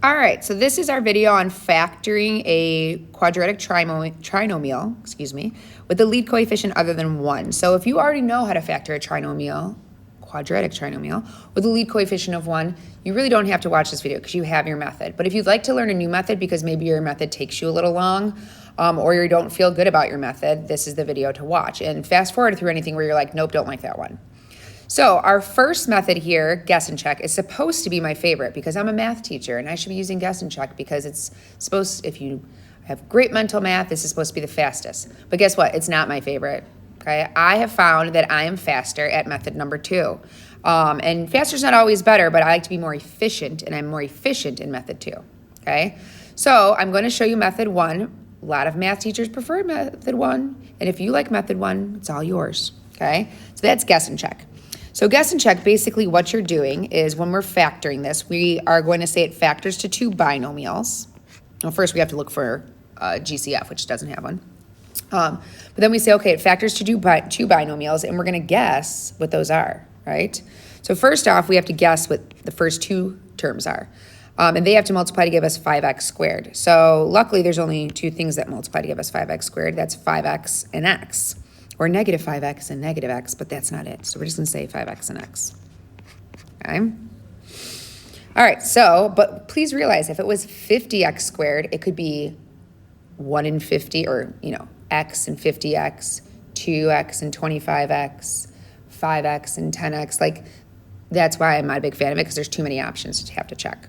All right, so this is our video on factoring a quadratic trinomial, with a lead coefficient other than 1. So if you already know how to factor a quadratic trinomial, with a lead coefficient of 1, you really don't have to watch this video because you have your method. But if you'd like to learn a new method because maybe your method takes you a little long, or you don't feel good about your method, this is the video to watch. And fast forward through anything where you're like, nope, don't like that one. So our first method here, guess and check, is supposed to be my favorite because I'm a math teacher and I should be using guess and check because it's supposed, if you have great mental math, this is supposed to be the fastest. But guess what? It's not my favorite. Okay, I have found that I am faster at method number 2. And faster is not always better, but I like to be more efficient, and I'm more efficient in method 2. Okay, so I'm going to show you method 1. A lot of math teachers prefer method 1, and if you like method 1, it's all yours. Okay, so that's guess and check. So guess and check, basically what you're doing is when we're factoring this, we are going to say it factors to 2 binomials. Well, first we have to look for GCF, which doesn't have one. But then we say, okay, it factors to 2 binomials, and we're going to guess what those are, right? So first off, we have to guess what the first 2 terms are. And they have to multiply to give us 5x squared. So luckily, there's only 2 things that multiply to give us 5x squared. That's 5x and x. Or negative 5x and negative x, but that's not it. So we're just going to say 5x and x. Okay? All right, so, but please realize if it was 50x squared, it could be 1 in 50, or, x and 50x, 2x and 25x, 5x and 10x. Like, that's why I'm not a big fan of it, because there's too many options to have to check.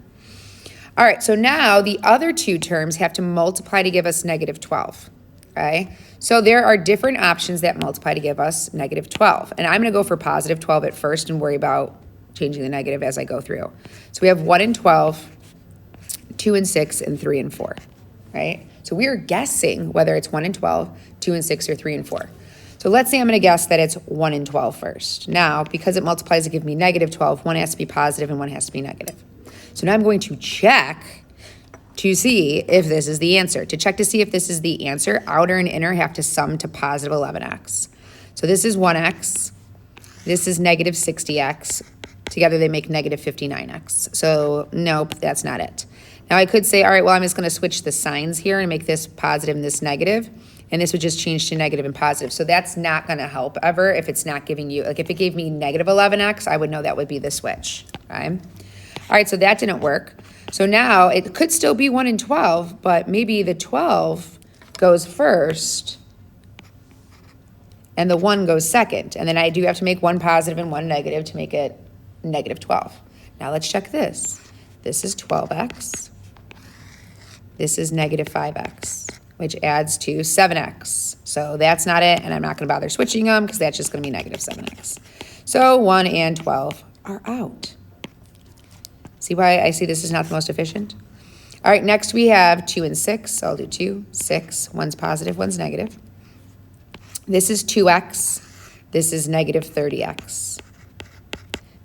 All right, so now the other 2 terms have to multiply to give us negative 12. Okay, so there are different options that multiply to give us negative 12. And I'm going to go for positive 12 at first and worry about changing the negative as I go through. So we have 1 and 12, 2 and 6, and 3 and 4, right? So we are guessing whether it's 1 and 12, 2 and 6, or 3 and 4. So let's say I'm going to guess that it's 1 and 12 first. Now, because it multiplies to give me negative 12, one has to be positive and one has to be negative. So now I'm going to check to see if this is the answer. To check to see if this is the answer, outer and inner have to sum to positive 11x. So this is 1x. This is negative 60x. Together they make negative 59x. So nope, that's not it. Now I could say, all right, well, I'm just going to switch the signs here and make this positive and this negative. And this would just change to negative and positive. So that's not going to help ever if it's not giving you, like if it gave me negative 11x, I would know that would be the switch. Okay? All right, so that didn't work. So now it could still be 1 and 12, but maybe the 12 goes first and the 1 goes second. And then I do have to make one positive and one negative to make it negative 12. Now let's check this. This is 12x. This is negative 5x, which adds to 7x. So that's not it, and I'm not going to bother switching them because that's just going to be negative 7x. So 1 and 12 are out. See why I see this is not the most efficient? All right, next we have 2 and 6. So I'll do 2, 6. One's positive, one's negative. This is 2x. This is negative 30x.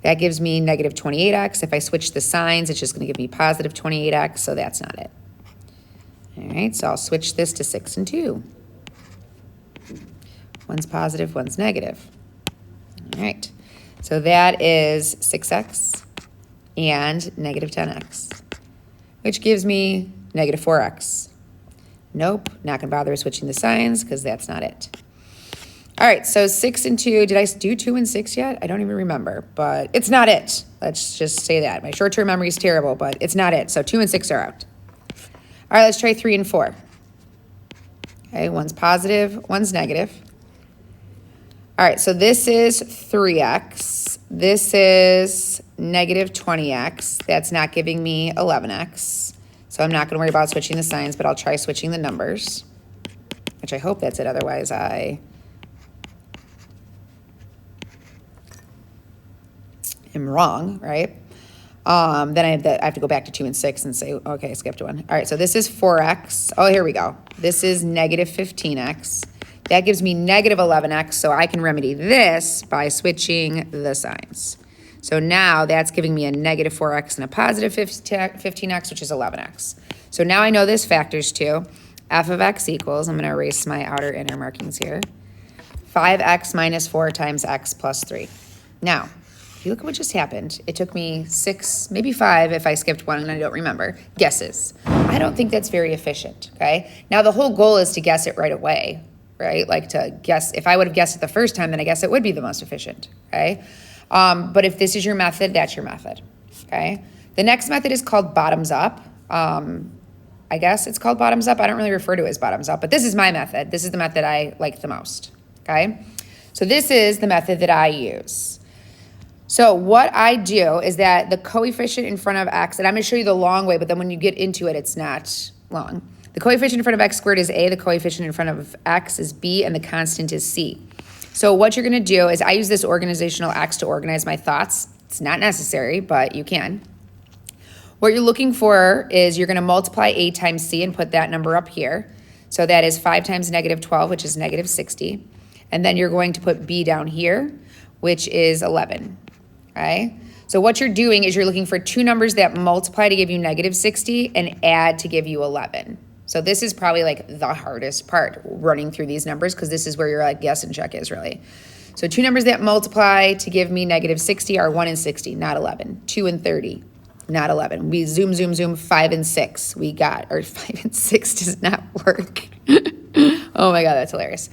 That gives me negative 28x. If I switch the signs, it's just going to give me positive 28x, so that's not it. All right, so I'll switch this to 6 and 2. One's positive, one's negative. All right, so that is 6x. And negative 10x, which gives me negative 4x. Nope, not going to bother switching the signs because that's not it. All right, so 6 and 2. Did I do 2 and 6 yet? I don't even remember, but it's not it. Let's just say that. My short-term memory is terrible, but it's not it. So 2 and 6 are out. All right, let's try 3 and 4. Okay, one's positive, one's negative. All right, so this is 3x. This is negative 20x. That's not giving me 11x. So I'm not going to worry about switching the signs, but I'll try switching the numbers, which I hope that's it. Otherwise, I am wrong, right? Then I have to go back to 2 and 6 and say, okay, I skipped one. All right, so this is 4x. Oh, here we go. This is negative 15x. That gives me negative 11x, so I can remedy this by switching the signs. So now that's giving me a negative 4x and a positive 15x, which is 11x. So now I know this factors to f of x equals, I'm going to erase my outer inner markings here, 5x minus 4 times x plus 3. Now, if you look at what just happened, it took me 6, maybe 5 if I skipped one and I don't remember, guesses. I don't think that's very efficient, okay? Now the whole goal is to guess it right away, right? Like to guess, if I would have guessed it the first time, then I guess it would be the most efficient, okay? But if this is your method, that's your method, okay? The next method is called bottoms up. I guess it's called bottoms up. I don't really refer to it as bottoms up, but this is my method. This is the method I like the most, okay? So this is the method that I use. So what I do is that the coefficient in front of x, and I'm going to show you the long way, but then when you get into it, it's not long. The coefficient in front of x squared is a, the coefficient in front of x is b, and the constant is c. So what you're going to do is I use this organizational x to organize my thoughts. It's not necessary, but you can. What you're looking for is you're going to multiply a times c and put that number up here. So that is 5 times negative 12, which is negative 60. And then you're going to put b down here, which is 11. Okay? So what you're doing is you're looking for two numbers that multiply to give you negative 60 and add to give you 11. So this is probably like the hardest part, running through these numbers, because this is where your like guess and check is really. So two numbers that multiply to give me negative 60 are 1 and 60, not 11. 2 and 30. Not 11. We zoom, 5 and 6. We got, or 5 and 6 does not work. Oh my God, that's hilarious.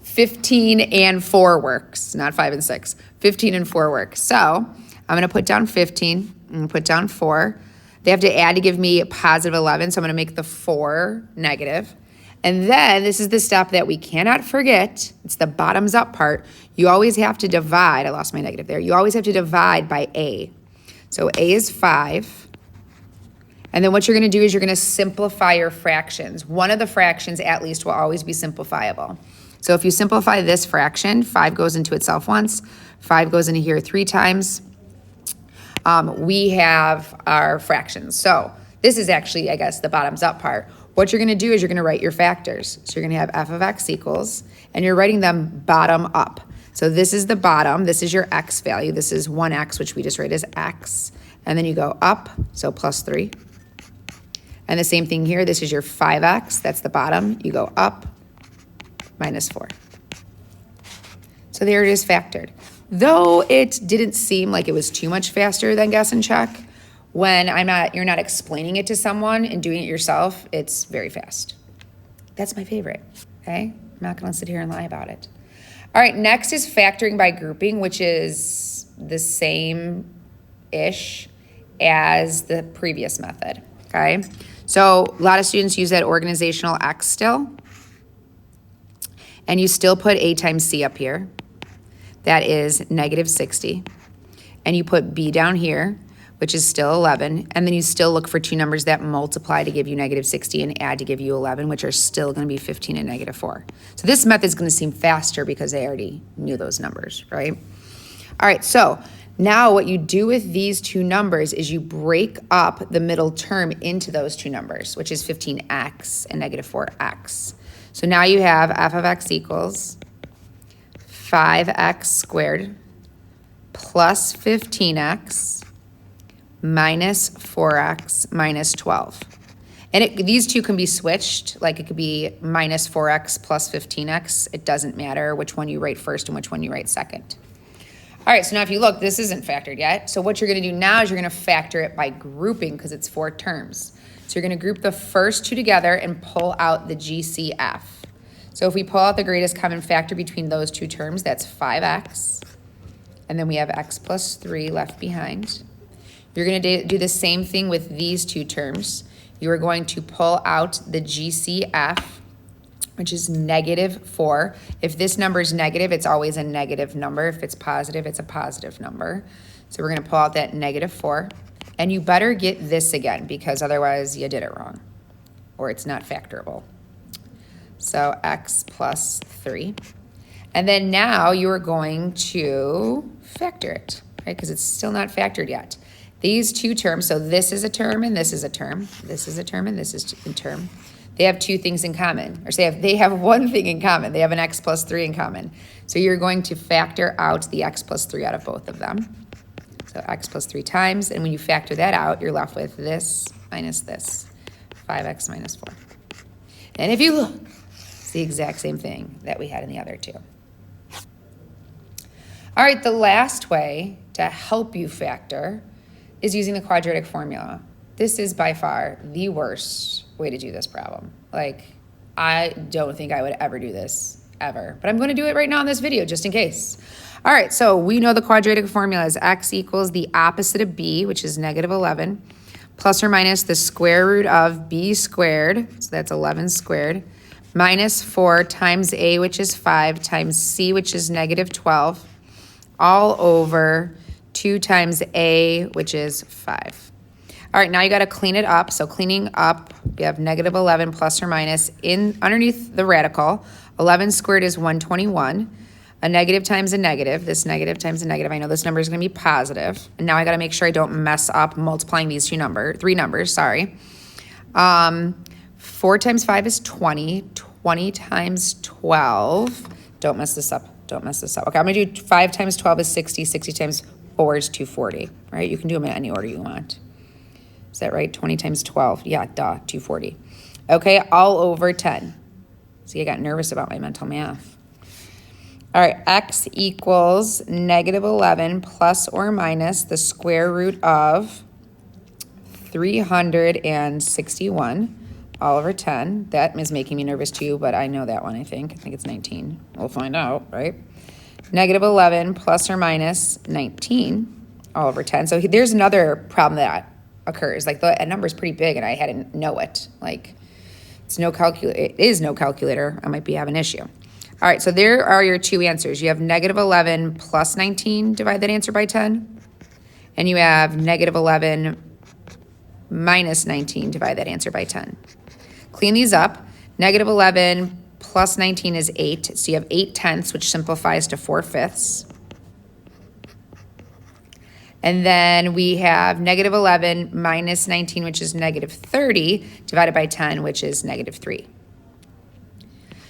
15 and 4 works, not 5 and 6. 15 and 4 works. So I'm going to put down 15 and put down 4. They have to add to give me a positive 11, so I'm going to make the 4 negative. And then this is the step that we cannot forget. It's the bottoms up part. You always have to divide. I lost my negative there. You always have to divide by a. So a is 5. And then what you're going to do is you're going to simplify your fractions. One of the fractions at least will always be simplifiable. So if you simplify this fraction, 5 goes into itself once, 5 goes into here 3 times. We have our fractions. So this is actually, I guess, the bottoms up part. What you're going to do is you're going to write your factors. So you're going to have f of x equals, and you're writing them bottom up. So this is the bottom. This is your x value. This is 1x, which we just write as x. And then you go up, so plus 3. And the same thing here. This is your 5x. That's the bottom. You go up, minus 4. So there it is factored. Though it didn't seem like it was too much faster than guess and check, when you're not explaining it to someone and doing it yourself, it's very fast. That's my favorite, okay? I'm not gonna sit here and lie about it. All right, next is factoring by grouping, which is the same-ish as the previous method, okay? So a lot of students use that organizational X still, and you still put A times C up here. That is negative 60. And you put B down here, which is still 11, and then you still look for two numbers that multiply to give you negative 60 and add to give you 11, which are still going to be 15 and negative 4. So this method is going to seem faster because they already knew those numbers, right? All right, so now what you do with these two numbers is you break up the middle term into those two numbers, which is 15x and negative 4x. So now you have f of x equals 5x squared plus 15x minus 4x minus 12. And these two can be switched, like it could be minus 4x plus 15x. It doesn't matter which one you write first and which one you write second. All right, so now if you look, this isn't factored yet. So what you're gonna do now is you're gonna factor it by grouping because it's 4 terms. So you're gonna group the first two together and pull out the GCF. So if we pull out the greatest common factor between those two terms, that's 5x. And then we have x plus 3 left behind. You're going to do the same thing with these two terms. You are going to pull out the GCF, which is negative 4. If this number is negative, it's always a negative number. If it's positive, it's a positive number. So we're going to pull out that negative 4. And you better get this again because otherwise you did it wrong or it's not factorable. So x plus 3. And then now you are going to factor it, right? Because it's still not factored yet. These two terms, so this is a term and this is a term. This is a term and this is a term. They have two things in common, or they have one thing in common. They have an x plus 3 in common. So you're going to factor out the x plus 3 out of both of them. So x plus 3 times, and when you factor that out, you're left with this minus this, 5x minus 4. And if you look, it's the exact same thing that we had in the other two. All right, the last way to help you factor is using the quadratic formula. This is by far the worst way to do this problem. Like, I don't think I would ever do this, ever. But I'm going to do it right now in this video, just in case. All right, so we know the quadratic formula is x equals the opposite of b, which is negative 11, plus or minus the square root of b squared, so that's 11 squared, minus 4 times a, which is 5, times c, which is negative 12, all over 2 times a, which is 5. All right, now you got to clean it up. So cleaning up, we have negative 11 plus or minus in underneath the radical. 11 squared is 121. A negative times a negative. This negative times a negative. I know this number is going to be positive. And now I got to make sure I don't mess up multiplying these three numbers, sorry. 4 times 5 is 20. 20 times 12. Don't mess this up. Don't mess this up. Okay, I'm going to do 5 times 12 is 60. 60 times 4 is 240. All right, you can do them in any order you want. Is that right? 20 times 12. Yeah, duh, 240. Okay, all over 10. See, I got nervous about my mental math. All right, x equals negative 11 plus or minus the square root of 361 all over 10. That is making me nervous too, but I know that one, I think. I think it's 19. We'll find out, right? Negative 11 plus or minus 19 all over 10. So there's another problem that occurs. Like the number is pretty big and I hadn't know it. Like it is no calculator. I might be having an issue. All right, so there are your two answers. You have negative 11 plus 19, divide that answer by 10. And you have negative 11 minus 19, divide that answer by 10. Clean these up. Negative 11 plus 19 is 8. So you have 8 tenths, which simplifies to 4 fifths. And then we have negative 11 minus 19, which is negative 30, divided by 10, which is negative 3.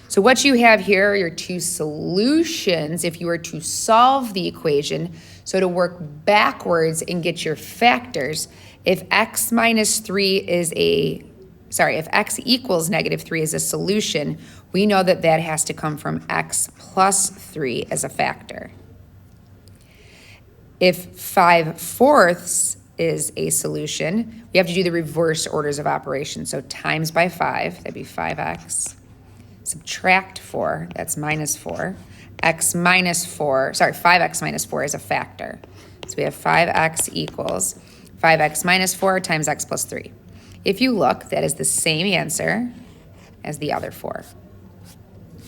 So what you have here are your two solutions if you were to solve the equation. So to work backwards and get your factors, if x equals negative 3 is a solution, we know that that has to come from x plus 3 as a factor. If 5/4 is a solution, we have to do the reverse orders of operations. So times by 5, that'd be 5x. Subtract 4, that's minus 4. 5x minus 4 is a factor. So we have 5x equals 5x minus 4 times x plus 3. If you look, that is the same answer as the other 4.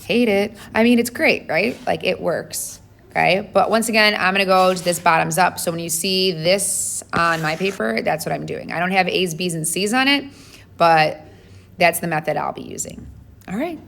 Hate it. I mean, it's great, right? Like it works, okay? But once again, I'm gonna go to this bottoms up. So when you see this on my paper, that's what I'm doing. I don't have A's, B's, and C's on it, but that's the method I'll be using. All right.